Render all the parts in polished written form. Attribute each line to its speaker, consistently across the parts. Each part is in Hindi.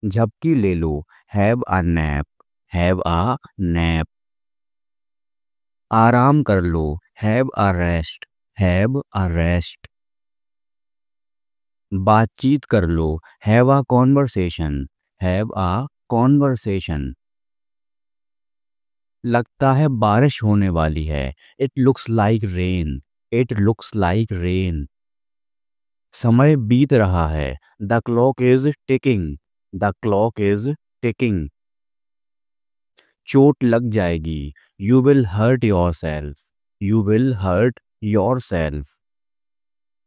Speaker 1: झपकी ले लो, have a nap, have a nap. आराम कर लो, have a rest, have a rest. बातचीत कर लो, have a conversation, have a conversation. लगता है बारिश होने वाली है, it looks like rain, it looks like rain. समय बीत रहा है, the clock is ticking, the clock is ticking. चोट लग जाएगी, you will hurt yourself, you will hurt yourself.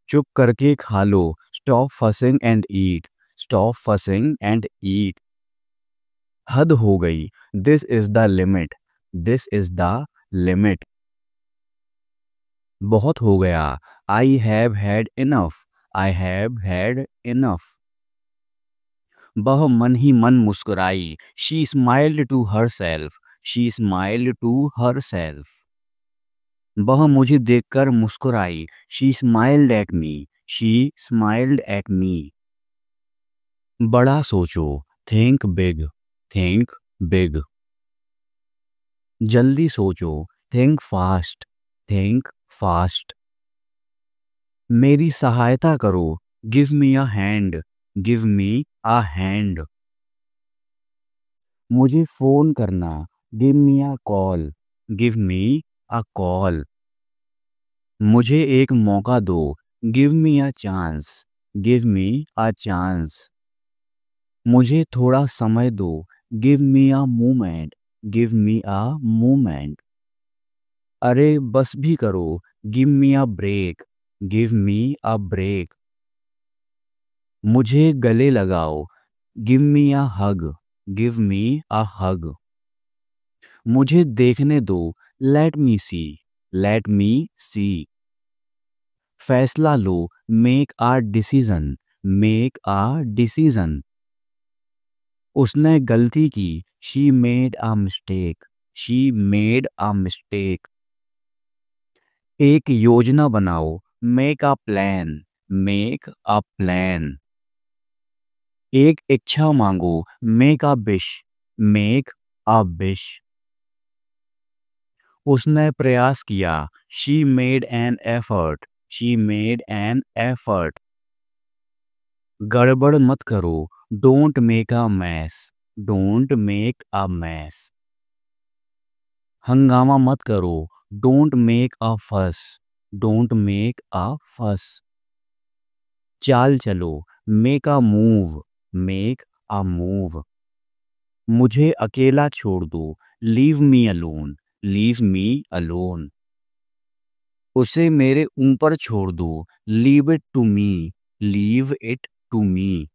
Speaker 1: चुप करके खा लो, stop fussing and eat, stop fussing and eat. हद हो गई, this is the limit, this is the limit. बहुत हो गया, I have had enough, I have had enough. वह मन ही मन मुस्कुराई, she smiled to herself, she smiled to herself. वह मुझे देखकर मुस्कुराई, she smiled at me, she smiled at me. बड़ा सोचो, थिंक बिग, थिंक बिग। जल्दी सोचो, थिंक फास्ट, थिंक फास्ट। मेरी सहायता करो, give me a hand, give me a hand. मुझे फोन करना, give me a call, give me a call. मुझे एक मौका दो, give me a chance, give me a chance. मुझे थोड़ा समय दो, give me a moment, give me a moment. अरे बस भी करो, give me a break, give me a break. मुझे गले लगाओ, गिव मी अ हग, गिव मी अ हग। मुझे देखने दो, लेट मी सी, लेट मी सी। फैसला लो, make a decision, make a decision. उसने गलती की, she made a mistake, she made a mistake. एक योजना बनाओ, make a plan, make a plan. एक इच्छा मांगो, make a wish, make a wish. उसने प्रयास किया, she made an effort, she made an effort. गड़बड़ मत करो, don't make a mess, don't make a mess. हंगामा मत करो, डोंट मेक अ फस, डोंट मेक अ फस। चाल चलो, make a move, make a move. मुझे अकेला छोड़ दो, leave me alone, leave me alone. उसे मेरे ऊपर छोड़ दो, leave it to me, leave it to me.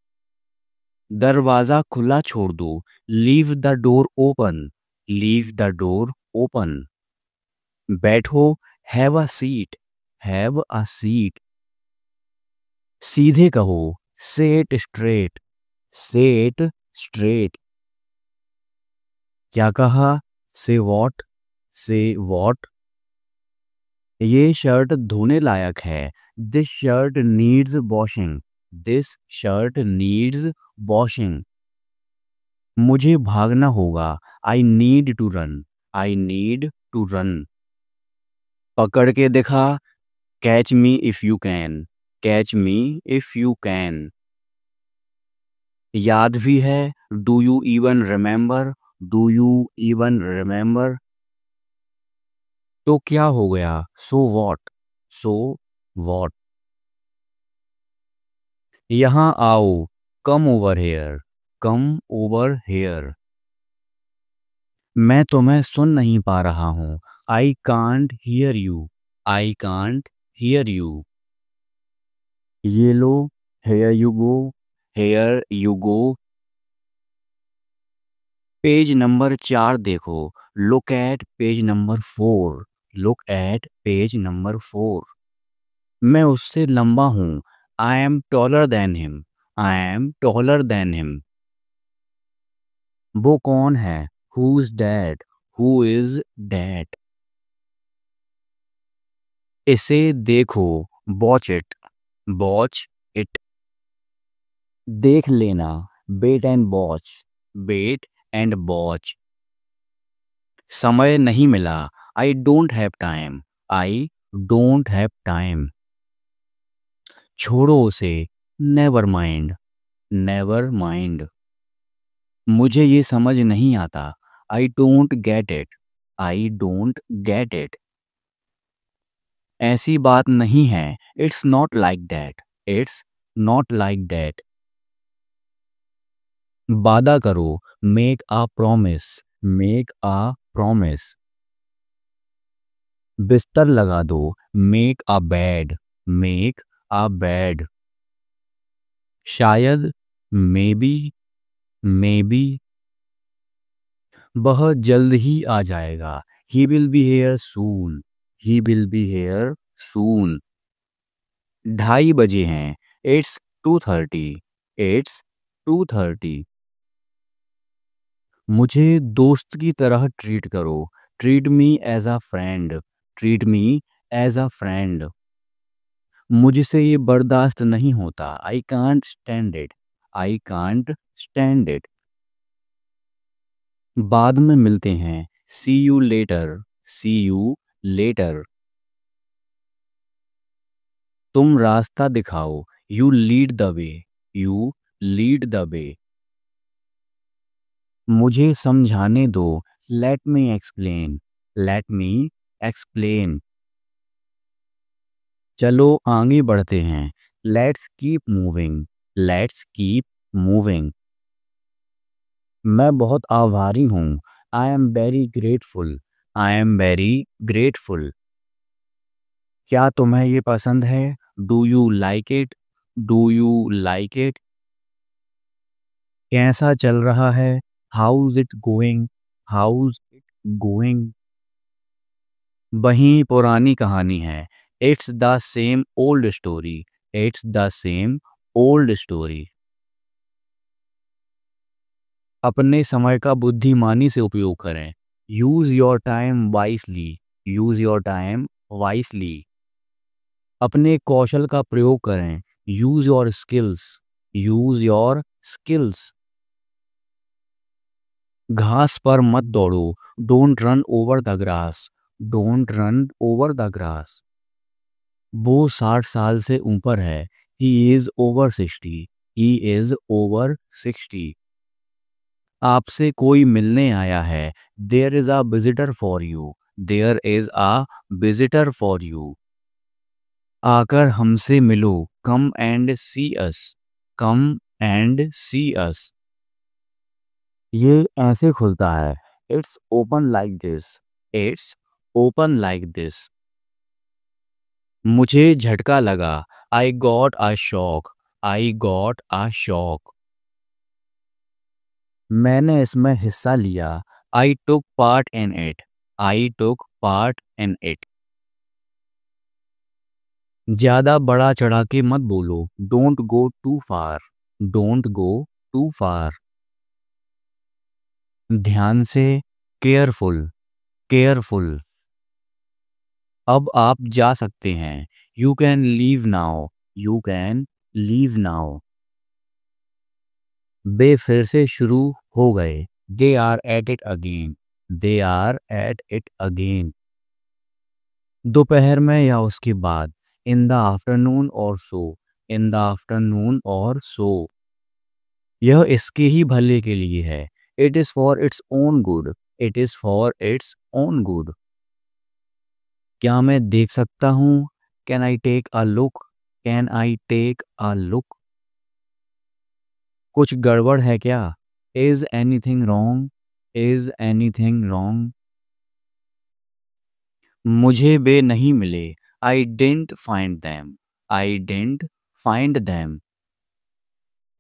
Speaker 1: दरवाजा खुला छोड़ दो, leave the door open, leave the door open. बैठो, have a seat, have a seat. सीधे कहो, say it straight, say it straight. क्या कहा, से वॉट, से वॉट। ये शर्ट धोने लायक है, this shirt needs washing, this shirt needs washing. मुझे भागना होगा, I need to run, I need to run. पकड़ के दिखा, catch me if you can, catch me if you can. याद भी है, do you even remember, do you even remember. तो क्या हो गया, सो वॉट, सो वॉट। यहाँ आओ, come over here, come over here. मैं तुम्हें सुन नहीं पा रहा हूँ, I can't hear you, I can't hear you. ये लो, here you go, here you go. Page number 4 देखो, look at page number 4, look at page number 4। मैं उससे लंबा हूँ, I am taller than him, I am taller than him. वो कौन है, who is that, who is that. इसे देखो, वॉच इट, वॉच इट। देख लेना, wait and watch, wait and watch. समय नहीं मिला, I don't have time, I don't have time. छोड़ो उसे, नेवर माइंड, नेवर माइंड। मुझे ये समझ नहीं आता, I don't get it, I don't get it. ऐसी बात नहीं है, it's not like that, it's not like that. वादा करो, make a promise, make a promise. बिस्तर लगा दो, make a bed, make a bed. शायद, मे बी, मे बी। बहुत जल्द ही आ जाएगा, he will be here soon, he will be here soon. 2:30 बजे हैं, इट्स 2:30, इट्स 2:30। मुझे दोस्त की तरह ट्रीट करो, treat me as a friend, treat me as a friend. मुझसे ये बर्दाश्त नहीं होता, I can't stand it, I can't stand it. बाद में मिलते हैं, see you later, see you later. तुम रास्ता दिखाओ, you lead the way, you lead the way. मुझे समझाने दो, let me explain, let me explain. चलो आगे बढ़ते हैं, let's keep moving, let's keep moving. मैं बहुत आभारी हूँ, I am very grateful, I am very grateful. क्या तुम्हें ये पसंद है, do you like it, do you like it. कैसा चल रहा है, how's it going, how's it going. वही पुरानी कहानी है, it's the same old story, it's the same old story. अपने समय का बुद्धिमानी से उपयोग करें, use your time wisely, use your time wisely. अपने कौशल का प्रयोग करें, use your skills, use your skills. घास पर मत दौड़ो, don't run over the grass, don't run over the grass. वो 60 साल से ऊपर है, he is over 60, he is over 60। आपसे कोई मिलने आया है, there is a visitor for you, there is a visitor for you. आकर हमसे मिलो, come and C us, come and सी अस। ये ऐसे खुलता है, it's open like this, it's open like this. मुझे झटका लगा, I got a shock, I got a shock. मैंने इसमें हिस्सा लिया, I took part in it, I took part in it. ज्यादा बड़ा चढ़ा के मत बोलो, don't go too far, don't go too far. ध्यान से, केयरफुल, केयरफुल। अब आप जा सकते हैं, you can leave now, you can leave now. वे फिर से शुरू हो गए, they are at it again, they are at it again. दोपहर में या उसके बाद, इन द आफ्टरनून और सो, इन द आफ्टरनून और सो। यह इसके ही भले के लिए है, it is for its own good, it is for its own good. क्या मैं देख सकता हूँ, can I take a look, can I take a look. कुछ गड़बड़ है क्या, is anything wrong, is anything wrong. मुझे वे नहीं मिले, I didn't find them, I didn't find them.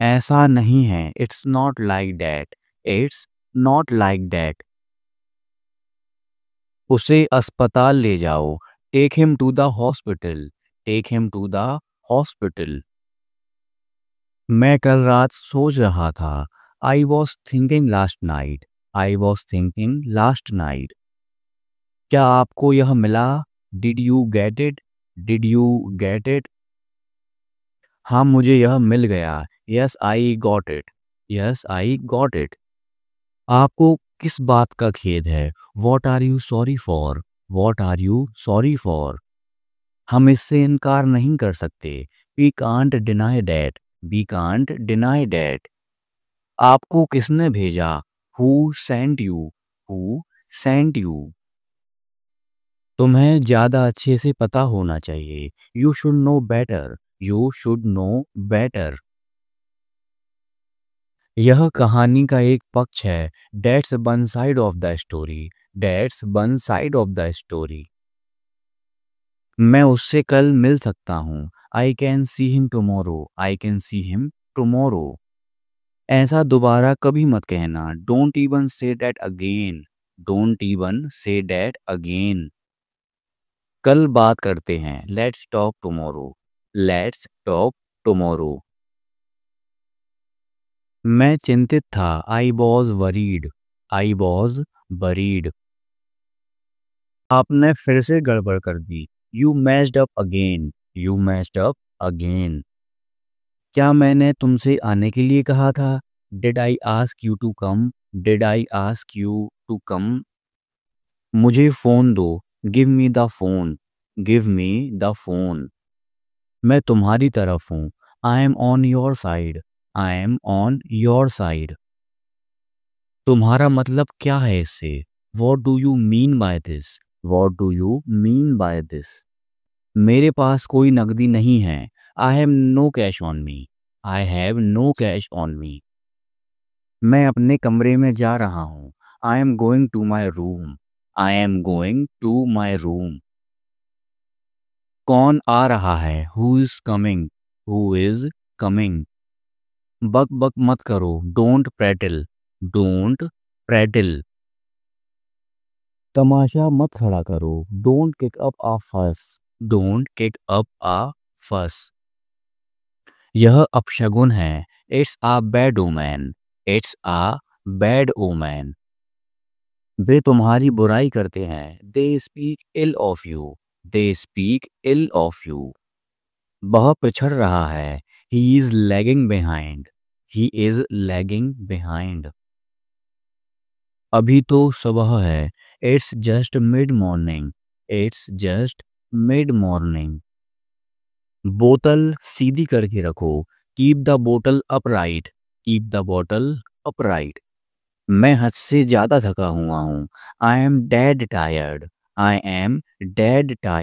Speaker 1: ऐसा नहीं है, it's not like that, it's not like that. उसे अस्पताल ले जाओ, take him to the hospital, take him to the hospital. मैं कल रात सोच रहा था, I was thinking last night, I was thinking last night. क्या आपको यह मिला, did you get it, did you get it. हाँ मुझे यह मिल गया, yes I got it, yes I got it. आपको किस बात का खेद है? What are you sorry for? What are you sorry for? हम इससे इनकार नहीं कर सकते। We can't deny that. We can't deny that. आपको किसने भेजा? Who sent you? Who sent you? तुम्हें ज़्यादा अच्छे से पता होना चाहिए। You should know better. You should know better. यह कहानी का एक पक्ष है। That's one side of the story. That's one side of the story. मैं उससे कल मिल सकता हूँ। I can see him tomorrow. I can see him tomorrow. ऐसा दोबारा कभी मत कहना। Don't even say that again. Don't even say that again. कल बात करते हैं। Let's talk tomorrow. Let's talk tomorrow. मैं चिंतित था। I was worried. I was worried. आपने फिर से गड़बड़ कर दी। You messed up again. You messed up again. क्या मैंने तुमसे आने के लिए कहा था? Did I ask you to come? Did I ask you to come? मुझे फ़ोन दो। Give me the phone. Give me the phone. मैं तुम्हारी तरफ हूँ। I am on your side. I am on your side. तुम्हारा मतलब क्या है इससे? What do you mean by this? What do you mean by this? मेरे पास कोई नकदी नहीं है। I have no cash on me. I have no cash on me. मैं अपने कमरे में जा रहा हूँ। I am going to my room. I am going to my room. कौन आ रहा है? Who is coming? Who is coming? बक बक मत करो। डोंट प्रेटिल। डोंट प्रेटिल। तमाशा मत खड़ा करो। डोंट किक अप आ फस। डोंट किक अप आ फस। यह अपशगुन है। It's a bad omen. It's a bad omen. वे तुम्हारी बुराई करते हैं। They speak ill of you. They speak ill of you. वह पिछड़ रहा है। He is lagging behind. He is lagging behind. अभी तो सुबह है। It's just mid morning. It's just mid morning. बोतल सीधी करके रखो। Keep the bottle upright. Keep the bottle upright. मैं हद से ज़्यादा थका हुआ हूँ। I am dead tired. I am dead tired.